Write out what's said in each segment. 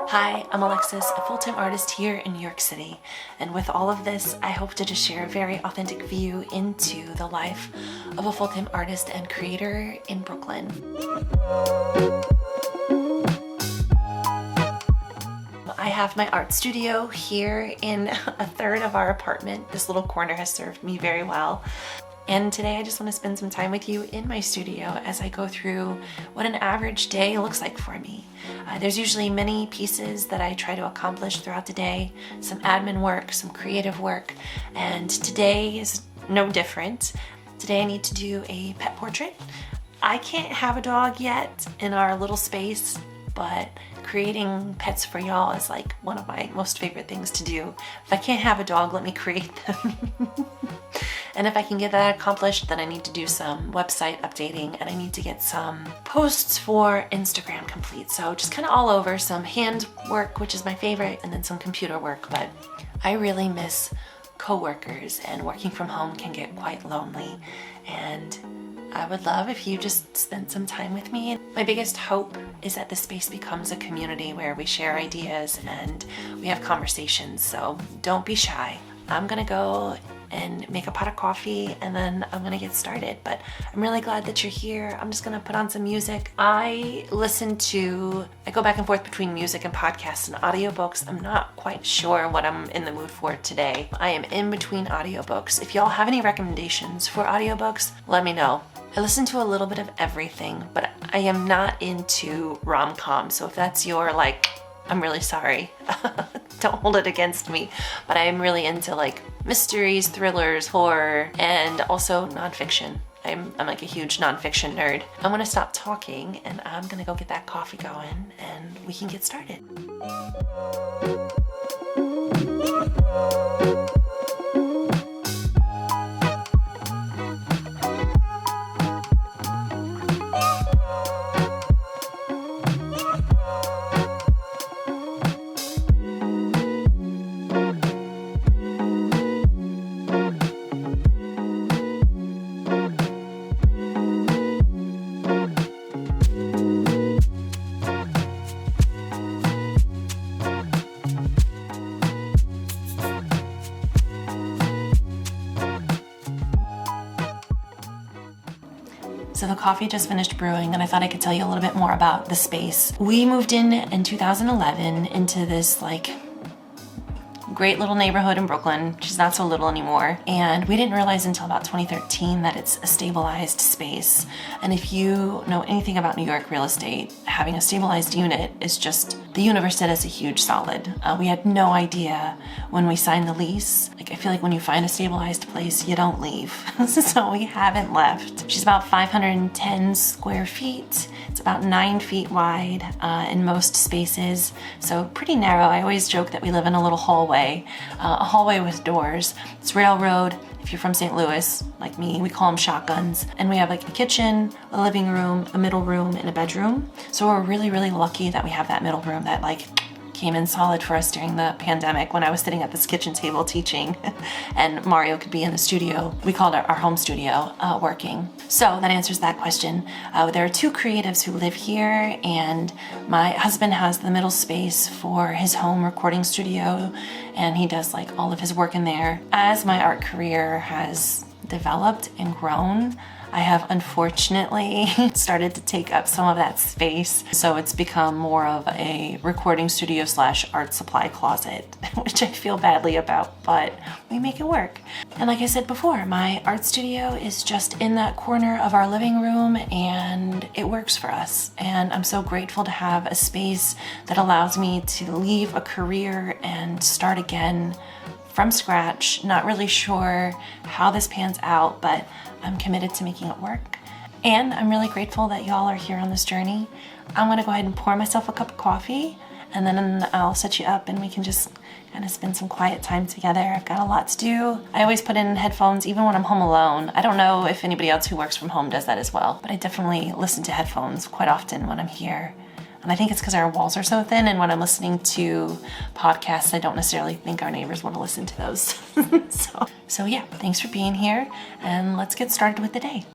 Hi, I'm Alexis, a full-time artist here in New York City, and with all of this, I hope to just share a very authentic view into the life of a full-time artist and creator in Brooklyn. I have my art studio here in a third of our apartment. This little corner has served me very well. And today I just want to spend some time with you in my studio as I go through what an average day looks like for me. There's usually many pieces that I try to accomplish throughout the day, some admin work, some creative work, and today is no different. Today I need to do a pet portrait. I can't have a dog yet in our little space, but creating pets for y'all is like one of my most favorite things to do. If I can't have a dog, let me create them. And if I can get that accomplished, then I need to do some website updating and I need to get some posts for Instagram complete. So just kind of all over, some hand work, which is my favorite, and then some computer work. But I really miss coworkers, and working from home can get quite lonely. And I would love if you just spent some time with me. My biggest hope is that the space becomes a community where we share ideas and we have conversations. So don't be shy. I'm gonna go and make a pot of coffee and then I'm gonna get started. But I'm really glad that you're here. I'm just gonna put on some music. I go back and forth between music and podcasts and audiobooks. I'm not quite sure what I'm in the mood for today. I am in between audiobooks. If y'all have any recommendations for audiobooks, let me know. I listen to a little bit of everything, but I am not into rom-com. So if that's your I'm really sorry. Don't hold it against me. But I am really into mysteries, thrillers, horror, and also nonfiction. I'm like a huge nonfiction nerd. I'm gonna stop talking and I'm gonna go get that coffee going and we can get started. So the coffee just finished brewing and I thought I could tell you a little bit more about the space. We moved in 2011 into this great little neighborhood in Brooklyn, which is not so little anymore. And we didn't realize until about 2013 that it's a stabilized space. And if you know anything about New York real estate, having a stabilized unit is just, the universe did us a huge solid. We had no idea when we signed the lease. I feel like when you find a stabilized place, you don't leave. So we haven't left. She's about 510 square feet. It's about 9 feet wide in most spaces, so pretty narrow. I always joke that we live in a little hallway, a hallway with doors. It's railroad. If you're from St. Louis, like me, we call them shotguns. And we have a kitchen, a living room, a middle room, and a bedroom. So we're really, really lucky that we have that middle room that came in solid for us during the pandemic when I was sitting at this kitchen table teaching and Mario could be in the studio. We called it our home studio working. So that answers that question. There are 2 creatives who live here and my husband has the middle space for his home recording studio and he does all of his work in there. As my art career has developed and grown, I have unfortunately started to take up some of that space. So it's become more of a recording studio / art supply closet, which I feel badly about, but we make it work. And like I said before, my art studio is just in that corner of our living room and it works for us. And I'm so grateful to have a space that allows me to leave a career and start again from scratch. Not really sure how this pans out, but I'm committed to making it work. And I'm really grateful that y'all are here on this journey. I'm gonna go ahead and pour myself a cup of coffee and then I'll set you up and we can just kind of spend some quiet time together. I've got a lot to do. I always put in headphones even when I'm home alone. I don't know if anybody else who works from home does that as well, but I definitely listen to headphones quite often when I'm here. And I think it's because our walls are so thin, and when I'm listening to podcasts, I don't necessarily think our neighbors want to listen to those. So yeah, thanks for being here, and let's get started with the day.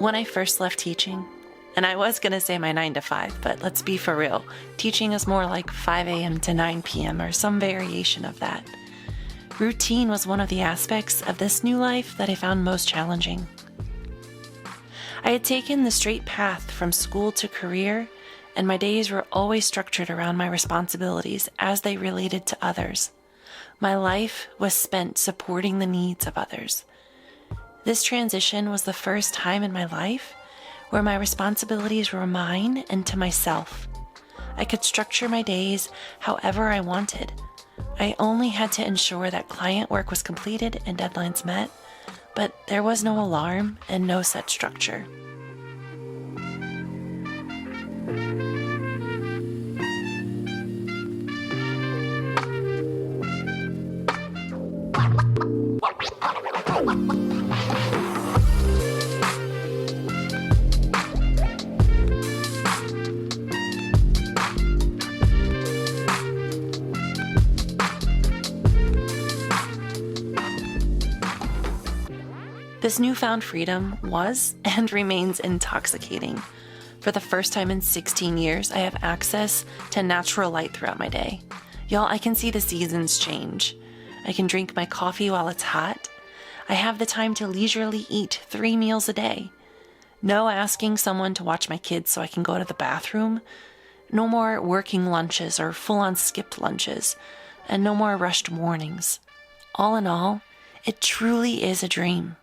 When I first left teaching, and I was going to say my 9 to 5, but let's be for real, teaching is more like 5 a.m. to 9 p.m. or some variation of that. Routine was one of the aspects of this new life that I found most challenging. I had taken the straight path from school to career, and my days were always structured around my responsibilities as they related to others. My life was spent supporting the needs of others. This transition was the first time in my life where my responsibilities were mine and to myself. I could structure my days however I wanted. I only had to ensure that client work was completed and deadlines met, but there was no alarm and no set structure. This newfound freedom was and remains intoxicating. For the first time in 16 years, I have access to natural light throughout my day. Y'all, I can see the seasons change. I can drink my coffee while it's hot. I have the time to leisurely eat 3 meals a day. No asking someone to watch my kids so I can go to the bathroom. No more working lunches or full-on skipped lunches. And no more rushed mornings. All in all, it truly is a dream.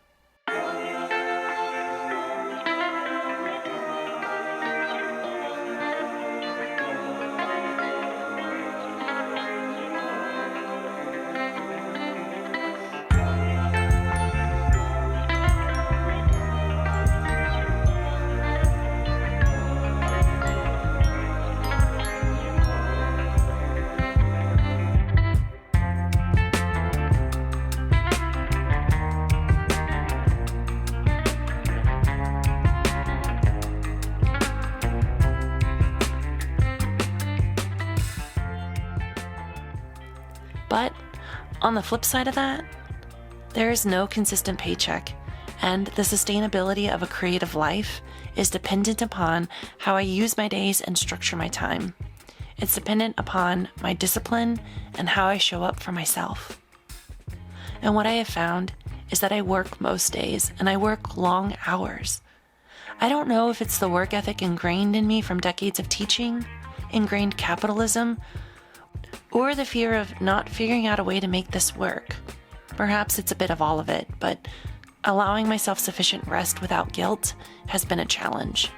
But on the flip side of that, there is no consistent paycheck, and the sustainability of a creative life is dependent upon how I use my days and structure my time. It's dependent upon my discipline and how I show up for myself. And what I have found is that I work most days, and I work long hours. I don't know if it's the work ethic ingrained in me from decades of teaching, ingrained capitalism, or the fear of not figuring out a way to make this work. Perhaps it's a bit of all of it, but allowing myself sufficient rest without guilt has been a challenge.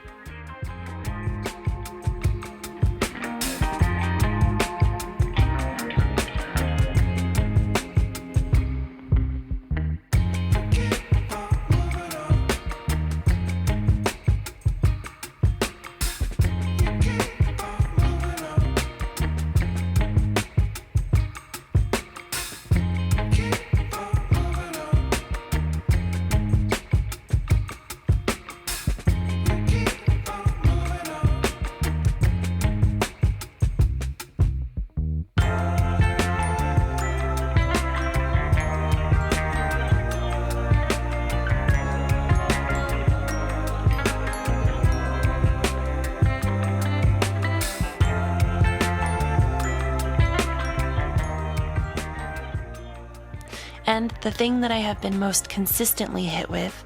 And the thing that I have been most consistently hit with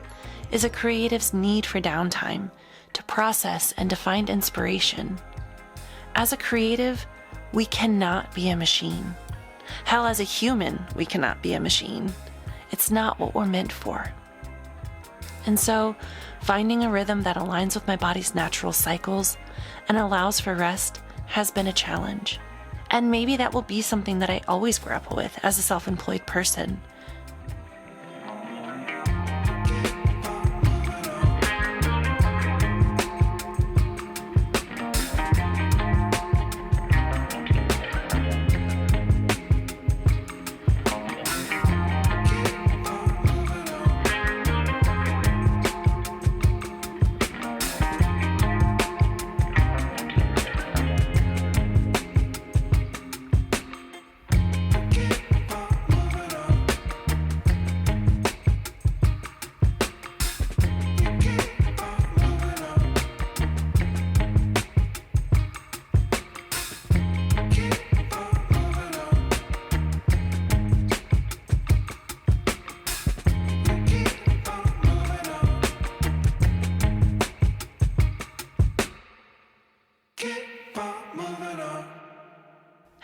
is a creative's need for downtime to process and to find inspiration. As a creative, we cannot be a machine. Hell, as a human, we cannot be a machine. It's not what we're meant for. And so, finding a rhythm that aligns with my body's natural cycles and allows for rest has been a challenge. And maybe that will be something that I always grapple with as a self-employed person.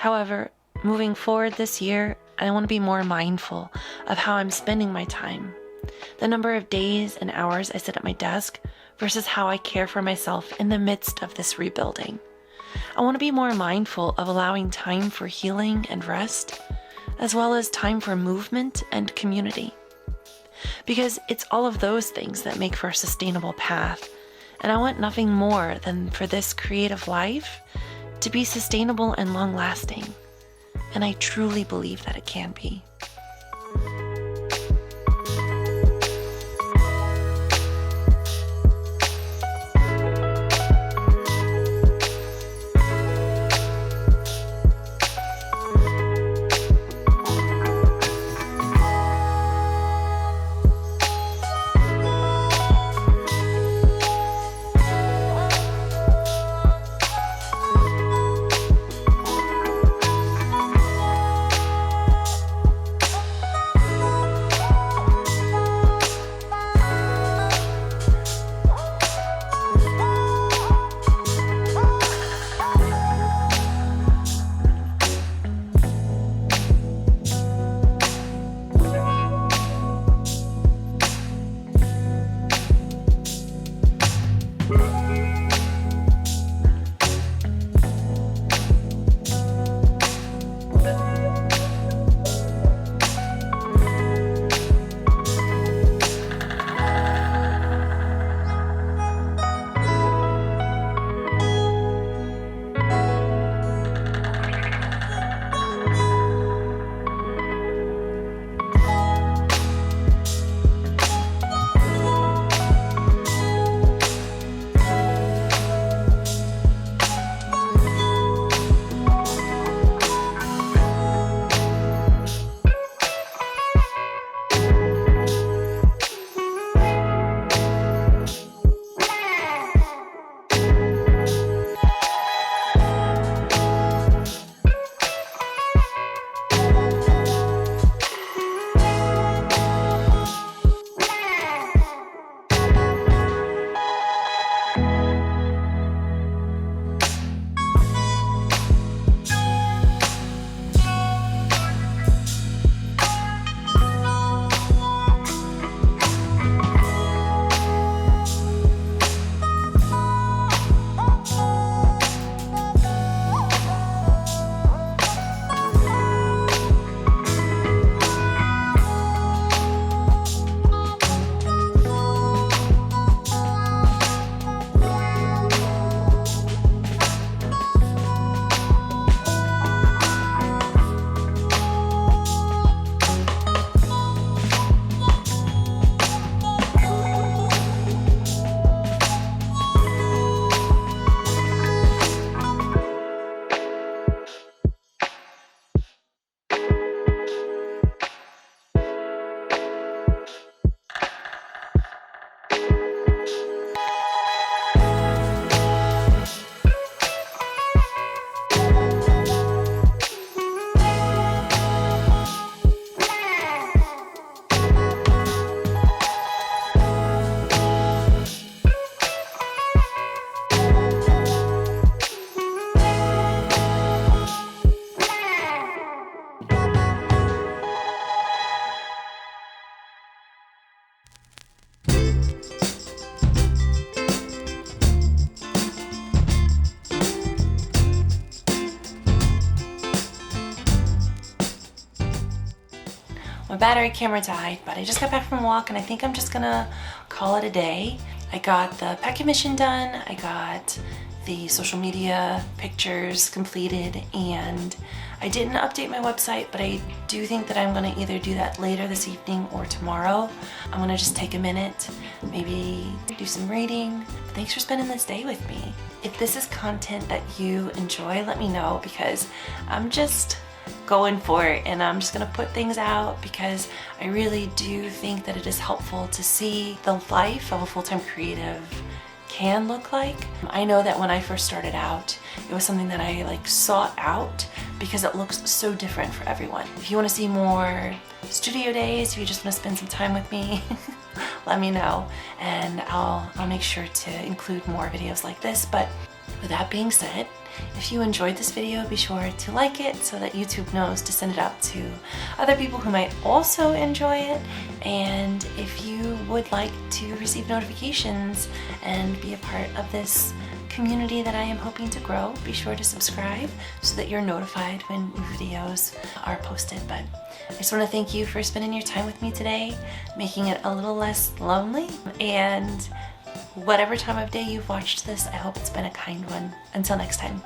However, moving forward this year, I want to be more mindful of how I'm spending my time, the number of days and hours I sit at my desk versus how I care for myself in the midst of this rebuilding. I want to be more mindful of allowing time for healing and rest, as well as time for movement and community. Because it's all of those things that make for a sustainable path, and I want nothing more than for this creative life to be sustainable and long-lasting, and I truly believe that it can be. My battery camera died, but I just got back from a walk and I think I'm just gonna call it a day. I got the pet commission done, I got the social media pictures completed, and I didn't update my website, but I do think that I'm gonna either do that later this evening or tomorrow. I'm gonna just take a minute, maybe do some reading. Thanks for spending this day with me. If this is content that you enjoy, let me know, because I'm just going for it and I'm just gonna put things out because I really do think that it is helpful to see the life of a full-time creative can look like. I know that when I first started out, it was something that I like sought out because it looks so different for everyone. If you want to see more studio days, if you just want to spend some time with me, let me know and I'll make sure to include more videos like this. But with that being said, if you enjoyed this video, be sure to like it so that YouTube knows to send it out to other people who might also enjoy it. And if you would like to receive notifications and be a part of this community that I am hoping to grow, be sure to subscribe so that you're notified when new videos are posted. But I just want to thank you for spending your time with me today, making it a little less lonely, and whatever time of day you've watched this, I hope it's been a kind one. Until next time.